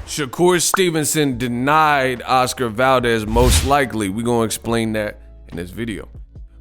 Shakur Stevenson denied Oscar Valdez most likely. We're going to explain that in this video.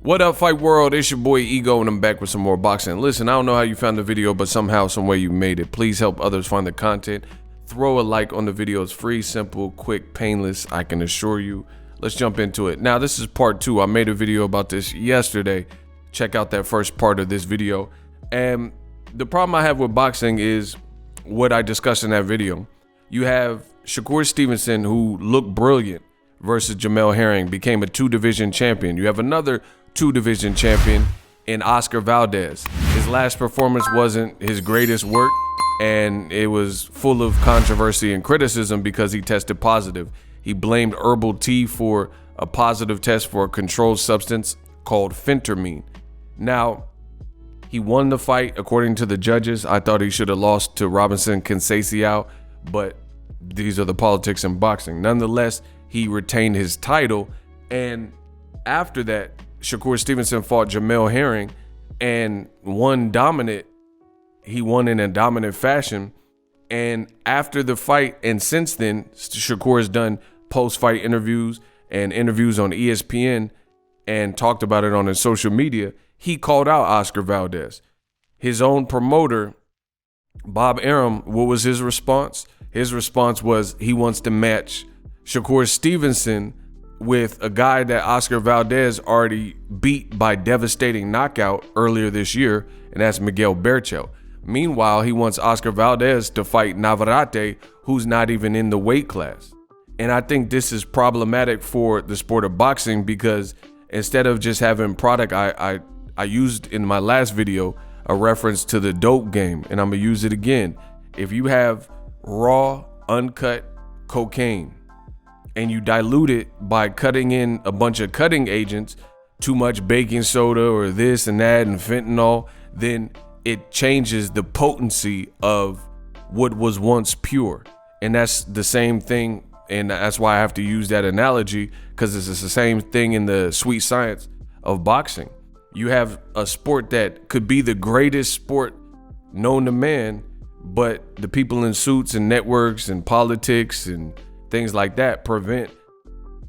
What up, Fight World? It's your boy Ego, and I'm back with some more boxing. Listen, I don't know how you found the video, but somehow, some way you made it. Please help others find the content. Throw a like on the video. It's free, simple, quick, painless, I can assure you. Let's jump into it. Now, this is part 2. I made a video about this yesterday. Check out that first part of this video. And the problem I have with boxing is what I discussed in that video. You have Shakur Stevenson, who looked brilliant, versus Jamel Herring, became a 2-division champion. You have another 2-division champion in Oscar Valdez. His last performance wasn't his greatest work, and it was full of controversy and criticism because he tested positive. He blamed herbal tea for a positive test for a controlled substance called phentermine. Now, he won the fight according to the judges. I thought he should have lost to Robinson Conceição, but these are the politics in boxing. Nonetheless, he retained his title, and after that, Shakur Stevenson fought Jamel Herring and won dominant. He won in a dominant fashion, and after the fight and since then, Shakur has done post-fight interviews and interviews on ESPN and talked about it on his social media. He called out Oscar Valdez. His own promoter, Bob Arum, what was his response? His response was he wants to match Shakur Stevenson with a guy that Oscar Valdez already beat by devastating knockout earlier this year, and that's Miguel Berchelt. Meanwhile, he wants Oscar Valdez to fight Navarrete, who's not even in the weight class. And I think this is problematic for the sport of boxing because instead of just having product, I used in my last video a reference to the dope game, and I'm gonna use it again. If you have raw, uncut cocaine and you dilute it by cutting in a bunch of cutting agents, too much baking soda or this and that and fentanyl, then it changes the potency of what was once pure. And that's the same thing, and that's why I have to use that analogy, because it's the same thing in the sweet science of boxing. You have a sport that could be the greatest sport known to man, but the people in suits and networks and politics and things like that prevent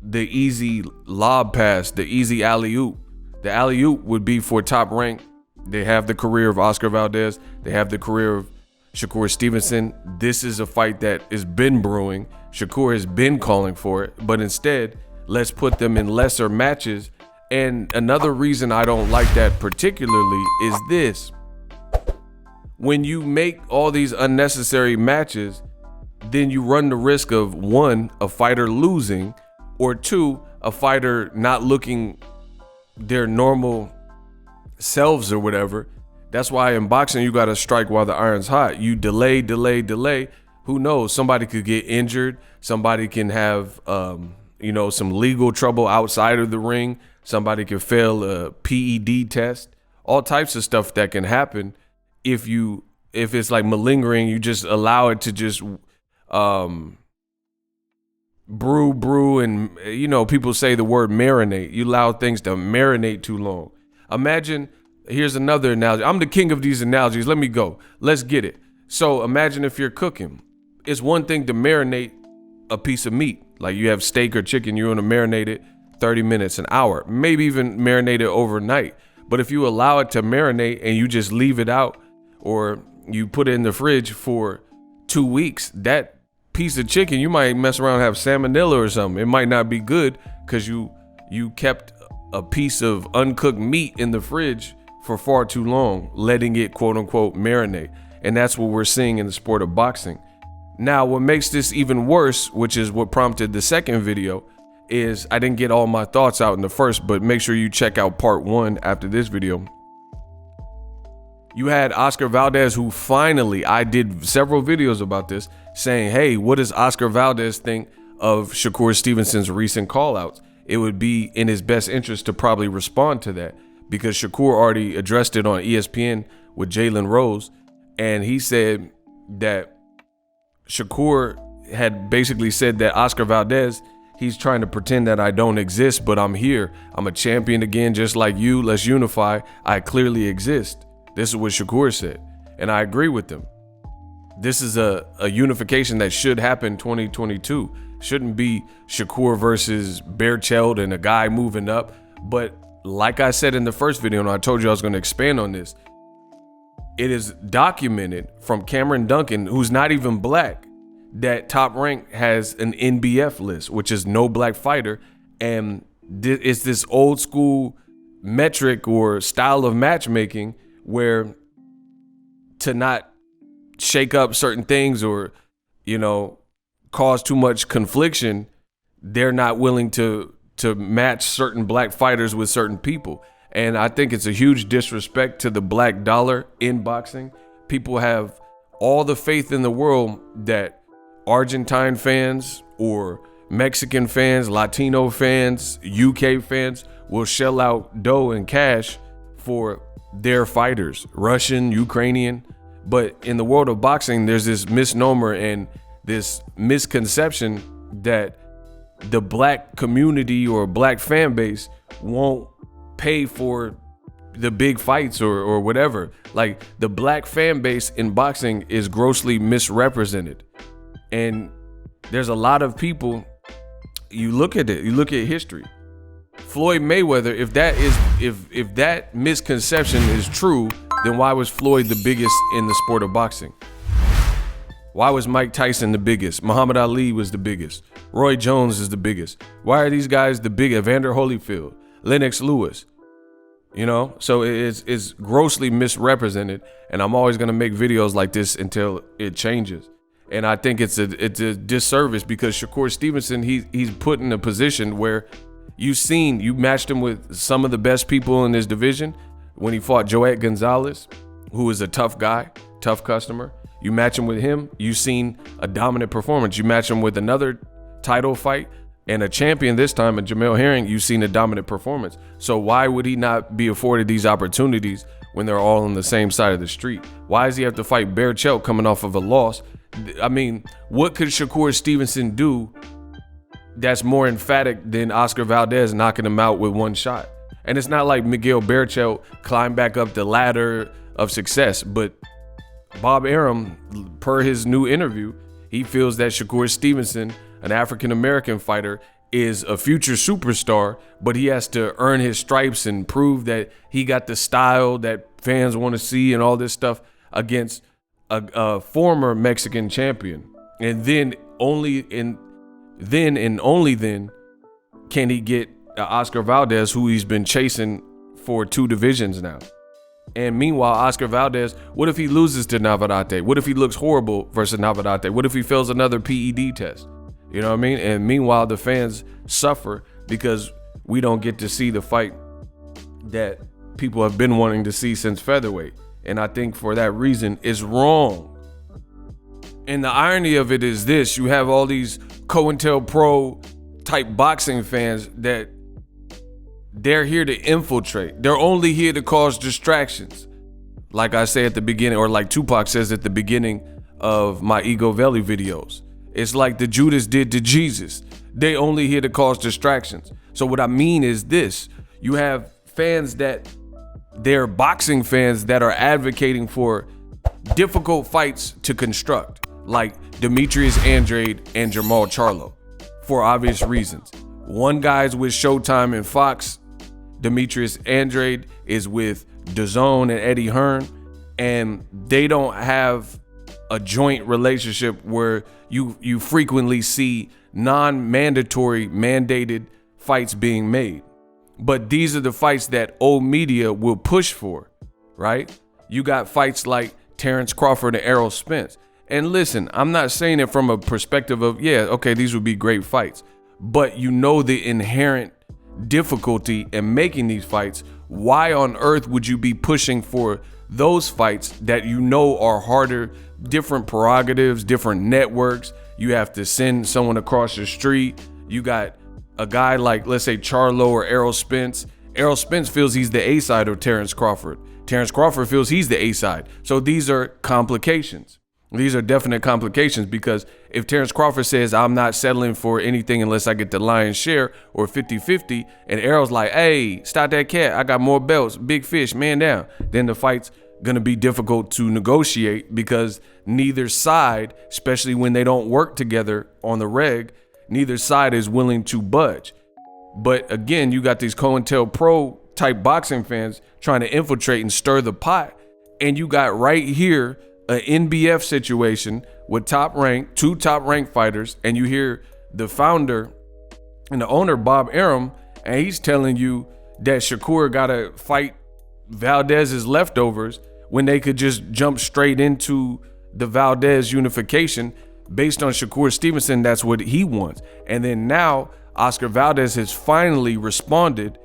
the easy lob pass, the easy alley-oop. The alley-oop would be for top rank. They have the career of Oscar Valdez. They have the career of Shakur Stevenson. This is a fight that has been brewing. Shakur has been calling for it, but instead, let's put them in lesser matches. And another reason I don't like that particularly is this. When you make all these unnecessary matches, then you run the risk of 1, a fighter losing, or 2, a fighter not looking their normal selves or whatever. That's why in boxing, you got to strike while the iron's hot. You delay. Who knows? Somebody could get injured. Somebody can have, some legal trouble outside of the ring. Somebody could fail a PED test. All types of stuff that can happen if it's like malingering. You just allow it to just brew, and people say the word marinate. You allow things to marinate too long. Imagine, here's another analogy. I'm the king of these analogies. Let me go. Let's get it. So imagine if you're cooking. It's one thing to marinate a piece of meat. Like you have steak or chicken, you want to marinate it 30 minutes, an hour, maybe even marinate it overnight. But if you allow it to marinate and you just leave it out, or you put it in the fridge for 2 weeks, that piece of chicken, you might mess around and have salmonella or something. It might not be good because you kept a piece of uncooked meat in the fridge for far too long, letting it quote unquote marinate. And that's what we're seeing in the sport of boxing. Now, what makes this even worse, which is what prompted the second video, is I didn't get all my thoughts out in the first, but make sure you check out part 1 after this video. You had Oscar Valdez, who finally, I did several videos about this, saying, hey, what does Oscar Valdez think of Shakur Stevenson's recent call-outs? It would be in his best interest to probably respond to that, because Shakur already addressed it on ESPN with Jalen Rose, and he said that Shakur had basically said that Oscar Valdez, he's trying to pretend that I don't exist, but I'm here. I'm a champion again, just like you. Let's unify. I clearly exist. This is what Shakur said, and I agree with him. This is a unification that should happen 2022. Shouldn't be Shakur versus Berchelt and a guy moving up. But like I said in the first video, and I told you I was going to expand on this, it is documented from Cameron Duncan, who's not even black, that Top Rank has an NBF list, which is no black fighter. And it's this old school metric or style of matchmaking where to not shake up certain things or, cause too much confliction, they're not willing to match certain black fighters with certain people. And I think it's a huge disrespect to the black dollar in boxing. People have all the faith in the world that Argentine fans or Mexican fans, Latino fans, UK fans will shell out dough and cash for their fighters, Russian, Ukrainian. But in the world of boxing, there's this misnomer and this misconception that the black community or black fan base won't pay for the big fights or whatever. Like, the black fan base in boxing is grossly misrepresented. And there's a lot of people, you look at history. Floyd Mayweather, if that misconception is true, then why was Floyd the biggest in the sport of boxing? Why was Mike Tyson the biggest? Muhammad Ali was the biggest. Roy Jones is the biggest. Why are these guys the biggest? Evander Holyfield, Lennox Lewis. So it's grossly misrepresented, and I'm always gonna make videos like this until it changes. And I think it's a disservice because Shakur Stevenson, he's put in a position where you matched him with some of the best people in this division when he fought Joet Gonzalez, who is a tough guy, tough customer. You match him with him, you've seen a dominant performance. You match him with another title fight and a champion this time, a Jamel Herring, you've seen a dominant performance. So why would he not be afforded these opportunities when they're all on the same side of the street? Why does he have to fight Berchelt coming off of a loss? I mean, what could Shakur Stevenson do that's more emphatic than Oscar Valdez knocking him out with one shot? And it's not like Miguel Berchelt climbed back up the ladder of success, but Bob Arum, per his new interview, he feels that Shakur Stevenson, an African-American fighter, is a future superstar, but he has to earn his stripes and prove that he got the style that fans want to see and all this stuff against a former Mexican champion. And then only then can he get Oscar Valdez, who he's been chasing for 2 divisions now. And meanwhile, Oscar Valdez, what if he loses to Navarrete? What if he looks horrible versus Navarrete? What if he fails another PED test? You know what I mean? And meanwhile, the fans suffer because we don't get to see the fight that people have been wanting to see since featherweight. And I think for that reason, it's wrong. And the irony of it is this: you have all these COINTELPRO type boxing fans that they're here to infiltrate. They're only here to cause distractions. Like I say at the beginning, or like Tupac says at the beginning of my Ego Valley videos. It's like the Judas did to Jesus. They only here to cause distractions. So what I mean is this: you have fans that they're boxing fans that are advocating for difficult fights to construct, like Demetrius Andrade and Jermall Charlo, for obvious reasons. One guy's with Showtime and Fox. Demetrius Andrade is with DAZN and Eddie Hearn, and they don't have a joint relationship where you frequently see non-mandatory mandated fights being made. But these are the fights that old media will push for, right? You got fights like Terrence Crawford and Errol Spence. And listen, I'm not saying it from a perspective of, these would be great fights, but you know the inherent difficulty in making these fights. Why on earth would you be pushing for those fights that you know are harder, different prerogatives, different networks? You have to send someone across the street. You got a guy like, let's say, Charlo or Errol Spence. Errol Spence feels he's the A-side of Terrence Crawford. Terrence Crawford feels he's the A-side. So these are complications. These are definite complications, because if Terrence Crawford says, I'm not settling for anything unless I get the lion's share, or 50-50, and Errol's like, hey, stop that cat, I got more belts, big fish, man down, then the fight's going to be difficult to negotiate because neither side, especially when they don't work together on the reg, neither side is willing to budge. But again, you got these COINTELPRO type boxing fans trying to infiltrate and stir the pot. And you got right here an NBF situation with two top ranked fighters. And you hear the founder and the owner, Bob Arum, and he's telling you that Shakur got to fight Valdez's leftovers when they could just jump straight into the Valdez unification based on Shakur Stevenson. That's what he wants. And then now Oscar Valdez has finally responded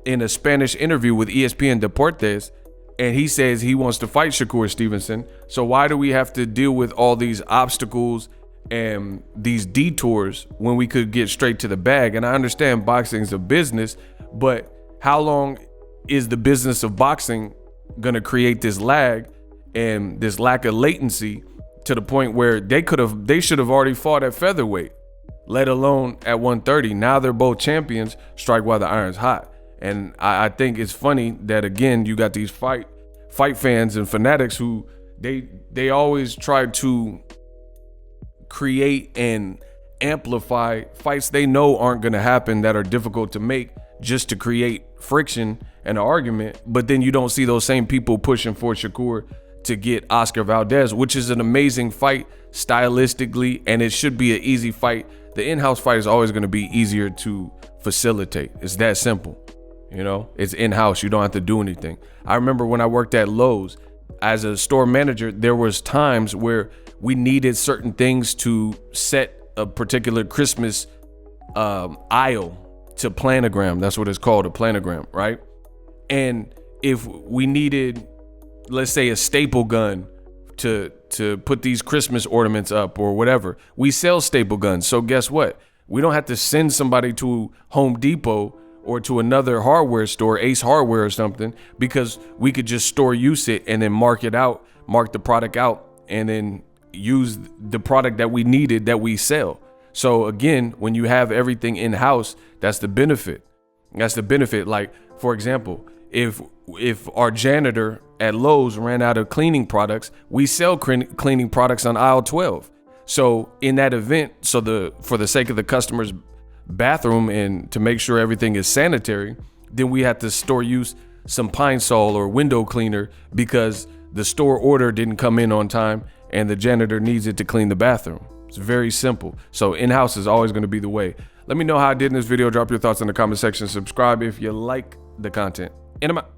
in a Spanish interview with ESPN Deportes, and he says he wants to fight Shakur Stevenson. So why do we have to deal with all these obstacles and these detours when we could get straight to the bag? And I understand boxing is a business, but how long is the business of boxing going to create this lag and this lack of latency to the point where they should have already fought at featherweight, let alone at 130. Now they're both champions. Strike while the iron's hot. And I think it's funny that, again, you got these fight fans and fanatics who they always try to create and amplify fights they know aren't going to happen, that are difficult to make, just to create friction and an argument. But then you don't see those same people pushing for Shakur to get Oscar Valdez, which is an amazing fight stylistically, and it should be an easy fight. The in-house fight is always going to be easier to facilitate. It's that simple. You know, it's in-house. You don't have to do anything. I remember when I worked at Lowe's as a store manager, there was times where we needed certain things to set a particular Christmas aisle to planogram. That's what it's called, a planogram, right? And if we needed, let's say, a staple gun to put these Christmas ornaments up or whatever, we sell staple guns. So guess what? We don't have to send somebody to Home Depot or to another hardware store, Ace Hardware or something, because we could just store use it and then mark the product out, and then use the product that we needed that we sell. So again, when you have everything in-house, that's the benefit. Like, for example, if our janitor at Lowe's ran out of cleaning products, we sell cleaning products on aisle 12. So in that event, for the sake of the customer's bathroom and to make sure everything is sanitary, then we have to store use some Pine Sol or window cleaner because the store order didn't come in on time and the janitor needs it to clean the bathroom. It's very simple. So in-house is always going to be the way. Let me know how I did in this video. Drop your thoughts in the comment section. Subscribe if you like the content. And I'm out.